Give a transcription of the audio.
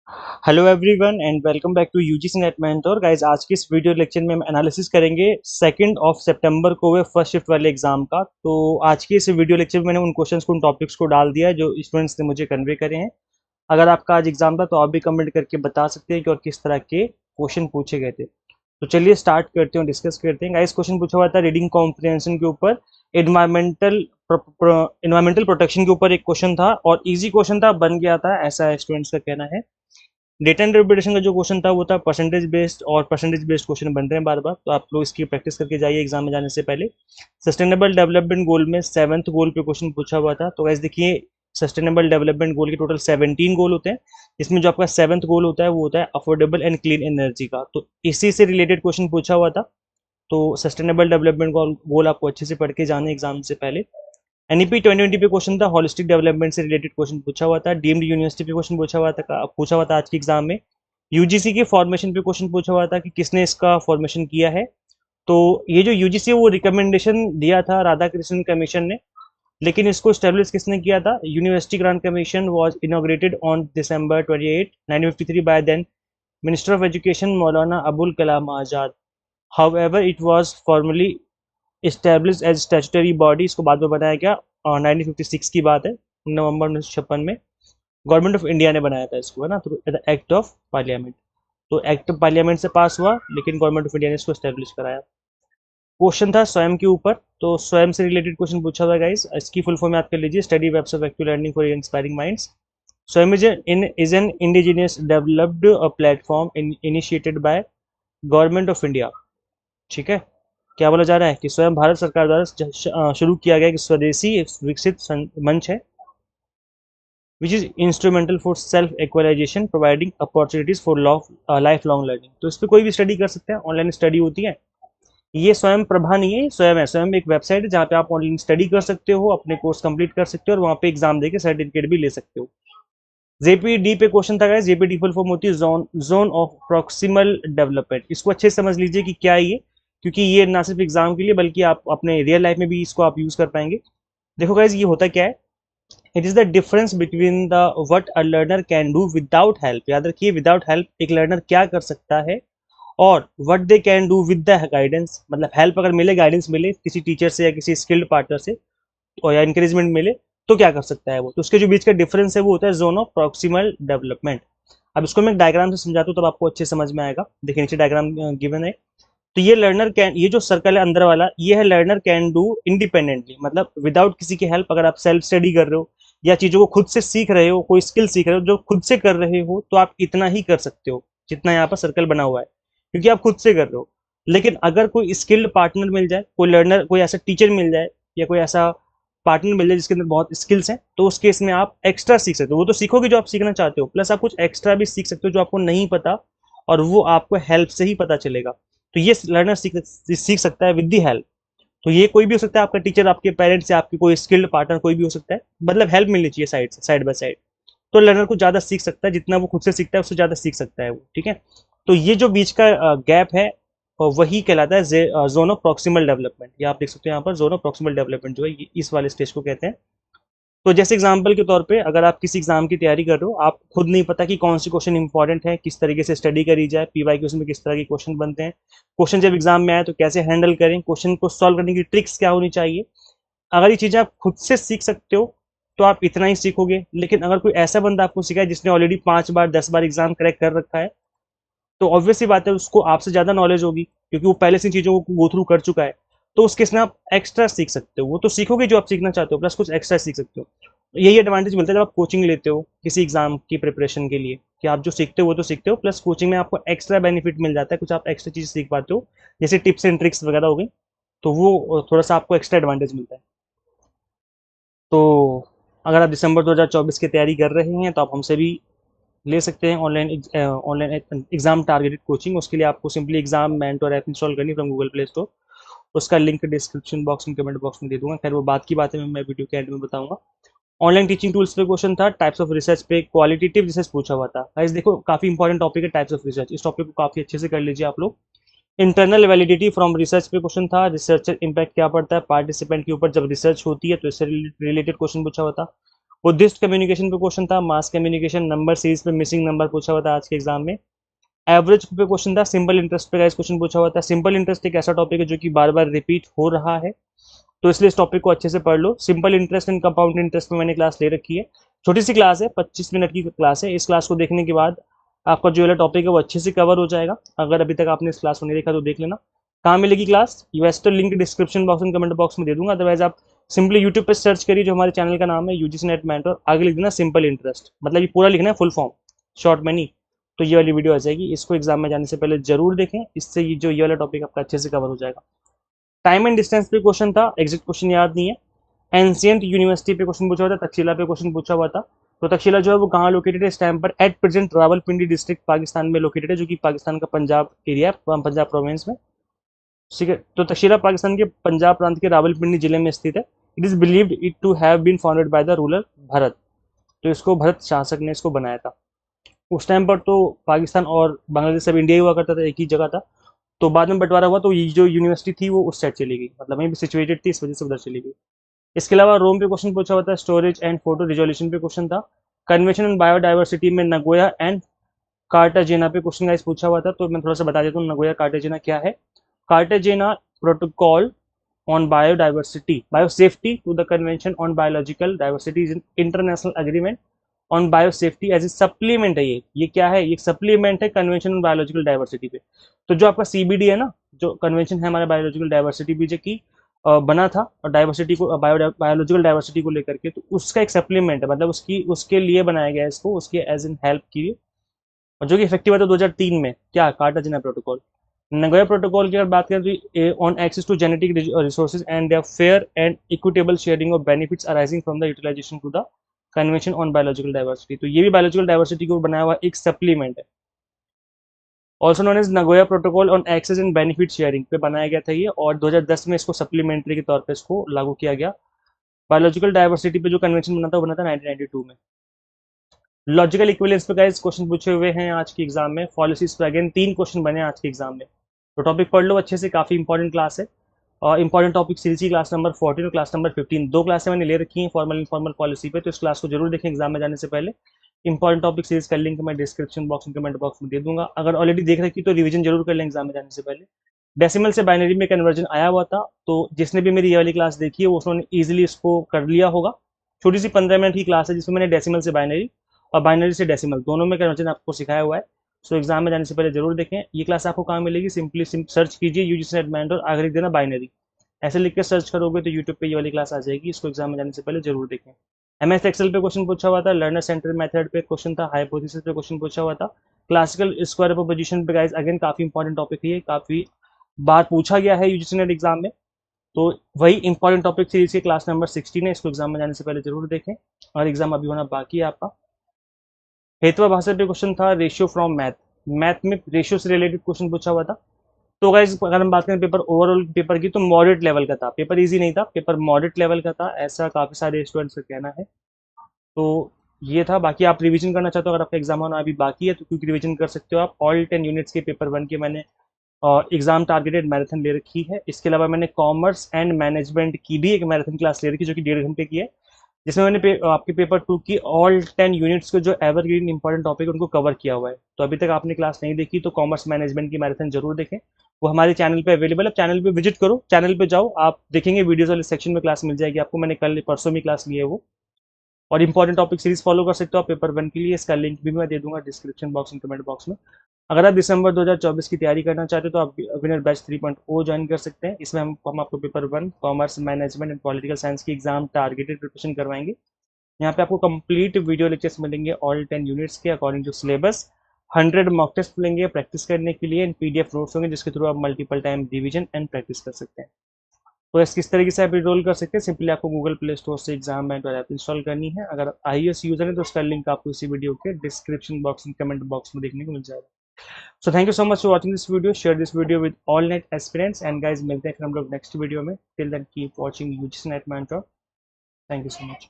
Hello everyone and welcome back to UGC NET mentor guys. आज के इस video lecture में हम एनालिसिस करेंगे 2 सितंबर को हुए फर्स्ट शिफ्ट वाले एग्जाम का। तो आज के इस वीडियो लेक्चर में मैंने उन क्वेश्चंस को उन टॉपिक्स को डाल दिया है जो स्टूडेंट्स ने मुझे कन्वे करे हैं। अगर आपका आज एग्जाम था तो आप भी कमेंट करके बता सकते हैं कि और किस तरह के क्वेश्चन पूछे गए थे। तो चलिए स्टार्ट करते हैं, डिस्कस करते हैं गाइस। क्वेश्चन पूछा हुआ था रीडिंग कॉम्प्रिहेंशन के ऊपर, एनवायरमेंटल एनवायरमेंटल प्रोटेक्शन के ऊपर एक क्वेश्चन था और इजी क्वेश्चन था, बन गया था, ऐसा स्टूडेंट्स का कहना है। डेटा इंटरप्रिटेशन का जो क्वेश्चन था वो था परसेंटेज बेस्ड, और परसेंटेज बेस्ड क्वेश्चन बन रहे हैं बार बार, तो आप लोग इसकी प्रैक्टिस करके जाइए एग्जाम में जाने से पहले। सस्टेनेबल डेवलपमेंट गोल में 7th गोल पे क्वेश्चन पूछा हुआ था। तो गाइस देखिए, सस्टेनेबल डेवलपमेंट गोल के टोटल 17 गोल होते हैं। इसमें जो आपका 7th गोल होता है वो होता है अफोर्डेबल एंड क्लीन एनर्जी का, तो इसी से रिलेटेड क्वेश्चन पूछा हुआ था। तो सस्टेनेबल डेवलपमेंट गोल आपको अच्छे से पढ़ के जाने एग्जाम से पहले। एनईपी 2020 पे क्वेश्चन था, होलिस्टिक डेवलपमेंट से रिलेटेड क्वेश्चन पूछा हुआ था। डीम्ड यूनिवर्सिटी पे क्वेश्चन पूछा हुआ था आज के एग्जाम में। यूजीसी के फॉर्मेशन पे क्वेश्चन पूछा हुआ था कि किसने इसका फॉर्मेशन किया है। तो ये जो यूजीसी है वो रिकमेंडेशन दिया था राधा कृष्णन कमीशन ने, लेकिन इसको स्टेब्लिश किसने किया था? University Grant Commission was inaugurated on December 28 1953 by then minister of education Maulana Abul Kalam Azad. However it was formally establish as statutory body, इसको बाद में बनाया गया, 1956 की बात है, नवंबर 1956 में गवर्नमेंट ऑफ इंडिया ने बनाया था इसको, है ना, थ्रू एक्ट ऑफ पार्लियामेंट। तो एक्ट ऑफ पार्लियामेंट से पास हुआ, लेकिन गवर्नमेंट ऑफ इंडिया ने इसको स्टैब्लिश कराया। क्वेश्चन था स्वयं के ऊपर, तो स्वयं से रिलेटेड क्वेश्चन पूछा हुआ गाइस। इसकी फुल फॉर्म याद कर लीजिए, study webs of active learning for inspiring minds. स्वयं is an indigenous developed platform initiated by government of India. ठीक है, क्या बोला जा रहा है कि स्वयं भारत सरकार द्वारा शुरू किया गया एक स्वदेशी विकसित मंच है, which is instrumental for self equalisation providing opportunities for life long learning. तो इस पर कोई भी स्टडी कर सकते हैं, ऑनलाइन स्टडी होती है। ये स्वयं प्रभा नहीं है, स्वयं है। स्वयं एक वेबसाइट है जहाँ पे आप ऑनलाइन स्टडी कर सकते हो, अपने कोर्स कंप्लीट कर सकते हो और वहाँ पे एग्जाम देके सर्टिफिकेट भी ले सकते हो। जेपीडी पे क्वेश्चन था, जेपीडी फुल फॉर्म होती है जोन ऑफ प्रोक्सिमल डेवलपमेंट। इसको अच्छे से समझ लीजिए कि क्या है ये, क्योंकि ये ना सिर्फ एग्जाम के लिए बल्कि आप अपने रियल लाइफ में भी इसको आप यूज कर पाएंगे। देखो गाइज, ये होता क्या है, it is the difference between the what a learner can do without help. याद रखिए, विदाउट हेल्प एक लर्नर क्या कर सकता है, और what they can do with the guidance, मतलब हेल्प अगर मिले, गाइडेंस मिले किसी टीचर से या किसी स्किल्ड पार्टनर से, और या इंकरेजमेंट मिले, तो क्या कर सकता है वो। तो उसके जो बीच का डिफरेंस है वो होता है जोन ऑफ प्रॉक्सिमल डेवलपमेंट। अब इसको मैं डायग्राम से समझाता हूँ तब आपको अच्छे समझ में आएगा। देखिए नीचे डायग्राम गिवन है। तो ये लर्नर कैन, ये जो सर्कल है अंदर वाला, ये है लर्नर कैन डू इंडिपेंडेंटली, मतलब विदाउट किसी की हेल्प। अगर आप सेल्फ स्टडी कर रहे हो या चीजों को खुद से सीख रहे हो, कोई स्किल सीख रहे हो जो खुद से कर रहे हो, तो आप इतना ही कर सकते हो जितना यहाँ पर सर्कल बना हुआ है, क्योंकि आप खुद से कर रहे हो। लेकिन अगर कोई स्किल्ड पार्टनर मिल जाए, कोई लर्नर, कोई ऐसा टीचर मिल जाए या कोई ऐसा पार्टनर मिल जाए जिसके अंदर बहुत स्किल्स हैं, तो उस केस में आप एक्स्ट्रा सीख सकते हो। वो तो सीखोगे जो आप सीखना चाहते हो, प्लस आप कुछ एक्स्ट्रा भी सीख सकते हो जो आपको नहीं पता, और वो आपको हेल्प से ही पता चलेगा। तो ये लर्नर सीख सकता है विद दी हेल्प। तो ये कोई भी हो सकता है, आपका टीचर, आपके पेरेंट्स, या आपके कोई स्किल्ड पार्टनर, कोई भी हो सकता है, मतलब हेल्प मिलनी चाहिए साइड बाय साइड। तो लर्नर को ज्यादा सीख सकता है, जितना वो खुद से सीखता है उससे ज्यादा सीख सकता है वो। ठीक है, तो ये जो बीच का गैप है, वही कहलाता है जोन ऑफ प्रॉक्सिमल डेवलपमेंट। ये आप देख सकते हो यहाँ पर, जोन ऑफ प्रॉक्सिमल डेवलपमेंट जो है इस वाले स्टेज को कहते हैं। तो जैसे एग्जाम्पल के तौर पे, अगर आप किसी एग्जाम की तैयारी कर रहे हो, आप खुद नहीं पता कि कौन सी क्वेश्चन इंपॉर्टेंट है, किस तरीके से स्टडी करी जाए, पीवाईक्यूज में किस तरह के क्वेश्चन बनते हैं, क्वेश्चन जब एग्जाम में आए तो कैसे हैंडल करें, क्वेश्चन को सॉल्व करने की ट्रिक्स क्या होनी चाहिए। अगर ये चीजें आप खुद से सीख सकते हो तो आप इतना ही सीखोगे। लेकिन अगर कोई ऐसा बंदा आपको सिखाए जिसने ऑलरेडी 5 बार 10 बार एग्जाम क्रैक कर रखा है, तो ऑब्वियस सी बात है उसको आपसे ज्यादा नॉलेज होगी, क्योंकि वो पहले से चीजों को गो थ्रू कर चुका है। तो उस केस में आप एक्स्ट्रा सीख सकते हो, वो तो सीखोगे जो आप सीखना चाहते हो, प्लस कुछ एक्स्ट्रा सीख सकते हो। यही एडवांटेज मिलता है जब आप कोचिंग लेते हो किसी एग्जाम की प्रिपरेशन के लिए, कि आप जो सीखते हो वो तो सीखते हो, प्लस कोचिंग में आपको एक्स्ट्रा बेनिफिट मिल जाता है, कुछ आप एक्स्ट्रा चीज सीख पाते हो, जैसे टिप्स एंड ट्रिक्स वगैरह हो गई। तो वो थोड़ा सा आपको एक्स्ट्रा एडवांटेज मिलता है। तो अगर आप दिसंबर 2024 की तैयारी कर रहे हैं तो आप हमसे भी ले सकते हैं ऑनलाइन एग्जाम टारगेटेड कोचिंग। उसके लिए आपको simply exam mentor app install करनी फ्रॉम गूगल प्ले स्टोर। उसका लिंक डिस्क्रिप्शन बॉक्स में, कमेंट बॉक्स में दे दूंगा। खैर वो बात की बात है, मैं वीडियो के एंड में बताऊंगा। ऑनलाइन टीचिंग टूल्स पे क्वेश्चन था, टाइप्स ऑफ रिसर्च पे क्वालिटेटिव रिसर्च पूछा हुआ था। गाइस देखो, काफी इंपॉर्टेंट टॉपिक है टाइप्स ऑफ रिसर्च, इस टॉपिक को काफी अच्छे से कर लीजिए आप लोग। इंटरनल वैलिडिटी फ्रॉम रिसर्च पे क्वेश्चन था, रिसर्चर इम्पैक्ट क्या पड़ता है पार्टिसिपेंट के ऊपर जब रिसर्च होती है, तो इससे रिलेटेड क्वेश्चन पूछा हुआ था। बुद्धिस्ट कम्युनिकेशन पे क्वेश्चन था, मास कम्युनिकेशन, नंबर सीरीज पे मिसिंग नंबर पूछा हुआ था आज के एग्जाम में। एवरेज पे क्वेश्चन था, सिंपल इंटरेस्ट पे गाइस क्वेश्चन पूछा हुआ था। सिंपल इंटरेस्ट एक ऐसा टॉपिक है जो कि बार बार रिपीट हो रहा है, तो इसलिए इस टॉपिक को अच्छे से पढ़ लो। Simple interest and compound interest में मैंने क्लास ले रखी है, छोटी सी क्लास है, 25 मिनट की क्लास है। इस क्लास को देखने के बाद आपका जो वाला टॉपिक है वो अच्छे से कवर हो जाएगा। अगर अभी तक आपने इस क्लास को नहीं देखा तो देख लेना। कहाँ मिलेगी क्लास? वैसे तो link description box and comment box में दे दूंगा, अदरवाइज आप सिंपली यूट्यूब पे सर्च करिए, जो हमारे चैनल का नाम है यूजीसी नेट मेंटर, आगे लिख देना सिंपल इंटरेस्ट, मतलब ये पूरा लिखना है फुल फॉर्म, शॉर्ट में नहीं। तो ये वाली वीडियो आ जाएगी, इसको एग्जाम में जाने से पहले जरूर देखें, इससे ये जो ये वाला टॉपिक आपका अच्छे से कवर हो जाएगा। टाइम एंड डिस्टेंस पे क्वेश्चन था, एग्जैक्ट क्वेश्चन याद नहीं है। एंशियंट यूनिवर्सिटी पे क्वेश्चन पूछा हुआ था, तक्षशिला पे क्वेश्चन पूछा हुआ था। तो तक्षशिला जो है वो कहाँ लोकेटेड है इस टाइम पर? At present Rawalpindi district Pakistan में लोकेटेड है, जो कि पाकिस्तान का पंजाब एरिया, पंजाब प्रोविंस में। ठीक है, तो तक्षशिला पाकिस्तान के पंजाब प्रांत के रावलपिंडी जिले में स्थित है। It is believed it to have been founded by the ruler Bharat. तो इसको भरत शासक ने इसको बनाया था। उस टाइम पर तो पाकिस्तान और बांग्लादेश सब इंडिया ही हुआ करता था, एक ही जगह था। तो बाद में बंटवारा हुआ तो ये जो यूनिवर्सिटी थी वो उस साइड चली गई, मतलब वहीं भी सिचुएटेड थी, इस वजह से उधर चली गई। इसके अलावा रोम पे क्वेश्चन पूछा हुआ था, स्टोरेज एंड फोटो रिजोल्यूशन पे क्वेश्चन था। कन्वेंशन ऑन बायोडाइवर्सिटी में नगोया एंड कार्टाजेना पे क्वेश्चन गाइस पूछा हुआ था, तो मैं थोड़ा सा बता देता हूँ नगोया कार्टाजेना क्या है। Cartagena protocol on biodiversity, biosafety to the Convention on Biological Diversity is an international agreement on biosafety as a supplement है। ये क्या है? ये सप्लीमेंट है कन्वेंशन ऑन बायोलॉजिकल डाइवर्सिटी पे। तो जो आपका सीबीडी है ना, जो कन्वेंशन है हमारा बायोलॉजिकल डाइवर्सिटी भी जो की बना था और डाइवर्सिटी को बायोलॉजिकल डाइवर्सिटी को लेकर के, तो उसका एक सप्लीमेंट है, मतलब उसकी उसके लिए बनाया गया है इसको, उसके एज इन हेल्प की, और जो कि इफेक्टिव है तो 2003 में, क्या कार्टाजेना प्रोटोकॉल। नगोया प्रोटोकॉल की अगर बात करें तो on access to genetic resources and their fair and equitable sharing of benefits arising from the utilisation to the convention on biological diversity. तो ये भी बायोलॉजिकल डाइवर्सिटी को बनाया हुआ एक सप्लीमेंट है। Also known as Nagoya protocol on access and benefit sharing पे बनाया गया था ये, और 2010 में इसको सप्लीमेंट्री के तौर पर इसको लागू किया गया। बायोलॉजिकल डाइवर्सिटी पे जो कन्वेंशन बना था वो बना था 1992 में। लॉजिकल इक्विवेलेंस पे गाइस क्वेश्चन पूछे हुए हैं आज के एग्जाम में। पॉलिसीज पे अगेन 3 क्वेश्चन बने आज के एग्जाम में, तो टॉपिक पढ़ लो अच्छे से, काफी इंपॉर्टेंट क्लास है। और इंपॉर्टेंट टॉपिक सीरीज की क्लास नंबर 14 और क्लास नंबर 15, दो क्लासें मैंने ले रखी हैं फॉर्मल इनफॉर्मल पॉलिसी पे, तो इस क्लास को जरूर देखें एग्जाम में जाने से पहले। इंपॉर्टेंट टॉपिक सीरीज का लिंक मैं डिस्क्रिप्शन बॉक्स में कमेंट बॉक्स में दे दूंगा, अगर ऑलरेडी देख रखी तो रिवीजन जरूर कर लें एग्जाम में जाने से पहले। डेसिमल से बाइनरी में कन्वर्जन आया हुआ था, तो जिसने भी मेरी ये वाली क्लास देखी है उसने ईजिली इसको कर लिया होगा। छोटी सी 15 मिनट की क्लास है जिसमें मैंने डेसिमल से बाइनरी और बाइनरी से डेसिमल दोनों में कन्वर्जन आपको सिखाया हुआ है। सो एग्जाम में जाने से पहले जरूर देखें। ये क्लास आपको कहाँ मिलेगी? सिंपली सर्च कीजिए यूजीसी नेट मेंटर, आगे लिख देना बाइनरी, ऐसे लिख के सर्च करोगे तो यूट्यूब पे ये वाली क्लास आ जाएगी। इसको एग्जाम में जाने से पहले जरूर देखें। एमएस एक्सेल पे क्वेश्चन पूछा हुआ था, लर्नर सेंटर मेथड पे क्वेश्चन था, हाइपोथेसिस पे क्वेश्चन पूछा हुआ था, क्लासिकल स्क्वायर प्रोपोजिशन पे गाइस अगेन काफी इंपॉर्टेंट टॉपिक है, काफी बार पूछा गया है यूजीसी नेट एग्जाम में। तो वही इंपॉर्टेंट टॉपिक सीरीज की क्लास नंबर 16 है, इसको एग्जाम में जाने से पहले जरूर देखें, और एग्जाम अभी होना बाकी है आपका। हेतुआ भाषा पे क्वेश्चन था, रेशियो फ्रॉम मैथ, मैथ में रेशियो से रिलेटेड क्वेश्चन पूछा हुआ था। तो गाइस अगर हम बात करें पेपर ओवरऑल पेपर की, तो मॉडरेट लेवल का था, पेपर इजी नहीं था, पेपर मॉडरेट लेवल का था, ऐसा काफी सारे स्टूडेंट्स का कहना है। तो ये था। बाकी आप रिवीजन करना चाहते हो, अगर आपका एग्जाम होना अभी बाकी है तो क्विक रिवीजन कर सकते हो आप। ऑल 10 यूनिट्स के पेपर 1 के मैंने एग्जाम टारगेटेड मैराथन ले रखी है। इसके अलावा मैंने कॉमर्स एंड मैनेजमेंट की भी एक मैराथन क्लास ले रखी है, जो कि 1.5 घंटे की है, जिसमें मैंने आपके पेपर 2 की ऑल 10 यूनिट्स को जो एवरग्रीन इंपॉर्टेंट टॉपिक उनको कवर किया हुआ है। तो अभी तक आपने क्लास नहीं देखी तो कॉमर्स मैनेजमेंट की मैराथन जरूर देखें, वो हमारे चैनल पे अवेलेबल है। चैनल पे विजिट करो, चैनल पे जाओ, आप देखेंगे वीडियोस वाले सेक्शन में क्लास मिल जाएगी आपको। मैंने कल परसों में क्लास ली है वो, और इंपॉर्टेंट टॉपिक सीरीज फॉलो कर सकते हो आप पेपर 1 के लिए। इसका लिंक भी मैं दे दूंगा description box and comment box में। अगर आप दिसंबर 2024 की तैयारी करना चाहते हो तो आप विनर बैच 3.0 ज्वाइन कर सकते हैं। इसमें हम आपको paper 1 commerce management and political science की एग्जाम टारगेटेड प्रिपरेशन करवाएंगे। यहाँ पे आपको कंप्लीट वीडियो लेक्चर्स मिलेंगे ऑल 10 यूनिट्स के according to syllabus, 100 mock test मिलेंगे प्रैक्टिस करने के लिए, एंड पीडीएफ नोट्स होंगे जिसके थ्रू आप multiple time revision and practice कर सकते हैं। तो इस किस तरीके से आप इनरोल कर सकते हैं, सिंपली आपको गूगल प्ले स्टोर से एग्जाम मेंटर ऐप इंस्टॉल करनी है। अगर iOS यूजर है तो उसका लिंक आपको इसी वीडियो के description box and comment box में देखने को मिल जाएगा। So thank you so much for watching this video, share this video with all NET aspirants, and guys मिलते हैं फिर हम लोग नेक्स्ट वीडियो में। Till then keep watching UGC NET mentor. Thank you so much.